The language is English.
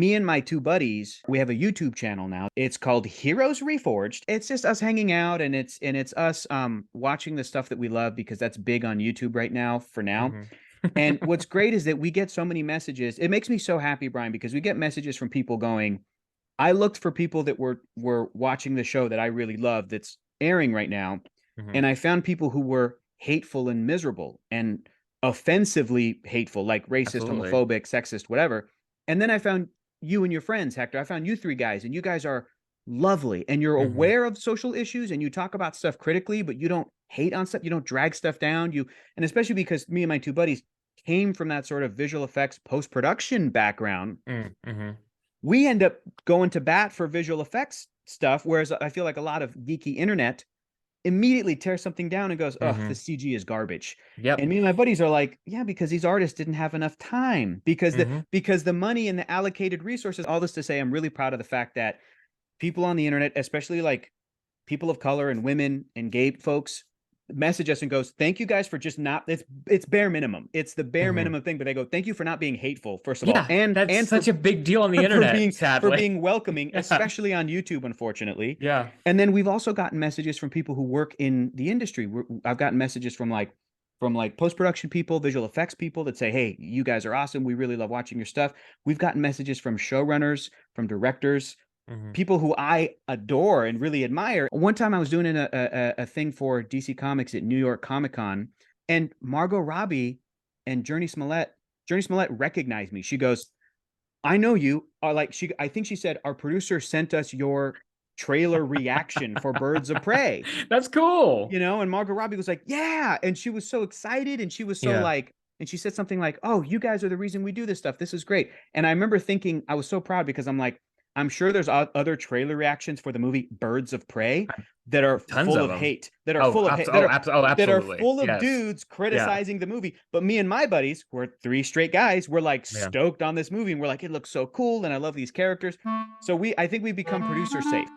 me and my two buddies, we have a YouTube channel now. It's called Heroes Reforged. It's just us hanging out, and it's us watching the stuff that we love, because that's big on YouTube right now for now. Hmm. And what's great is that we get so many messages. It makes me so happy, Brian, because we get messages from people going, I looked for people that were watching the show that I really love that's airing right now, Hmm. and I found people who were hateful and miserable and offensively hateful, like racist, Absolutely. homophobic, sexist, whatever. And then I found you and your friends, Hector. I found you three guys, and you guys are lovely, and you're Hmm. aware of social issues, and you talk about stuff critically, but you don't hate on stuff. You don't drag stuff down. And especially because me and my two buddies came from that sort of visual effects post-production background, Mm-hmm. we end up going to bat for visual effects stuff, whereas I feel like a lot of geeky internet immediately tears something down and goes, "Oh, the Hmm. CG is garbage." Yep. And me and my buddies are like, "Yeah, because these artists didn't have enough time, because the Hmm. because the money and the allocated resources." All this to say, I'm really proud of the fact that people on the internet, especially like people of color and women and gay folks, message us and goes, "Thank you guys for just not." It's bare minimum. It's the bare Hmm. minimum thing, but they go, "Thank you for not being hateful, first of all, Yeah, and that's for such a big deal on the for internet, being for sadly. being welcoming, Yeah. especially on YouTube, unfortunately." Yeah. And then we've also gotten messages from people who work in the industry. I've gotten messages from like post-production people, visual effects people that say, "Hey, you guys are awesome. We really love watching your stuff." We've gotten messages from showrunners, from directors, Hmm. people who I adore and really admire. One time I was doing a thing for DC Comics at New York Comic Con, and Margot Robbie and Journey Smollett recognized me. She goes, "I know you." I think she said, "Our producer sent us your trailer reaction for Birds of Prey." That's cool. And Margot Robbie was like, "Yeah," and she was so excited, and she was so Yeah. like, and she said something like, "Oh, you guys are the reason we do this stuff. This is great." And I remember thinking, I was so proud, because I'm like, I'm sure there's other trailer reactions for the movie Birds of Prey that are Tons full of of them. hate, that are Oh, full of hate, that that are absolutely. full of Yes. dudes Yeah. criticizing the movie. But me and my buddies, who are three straight guys, we're like Yeah. stoked on this movie, and we're like, it looks so cool, and I love these characters. So I think we've become producer safe.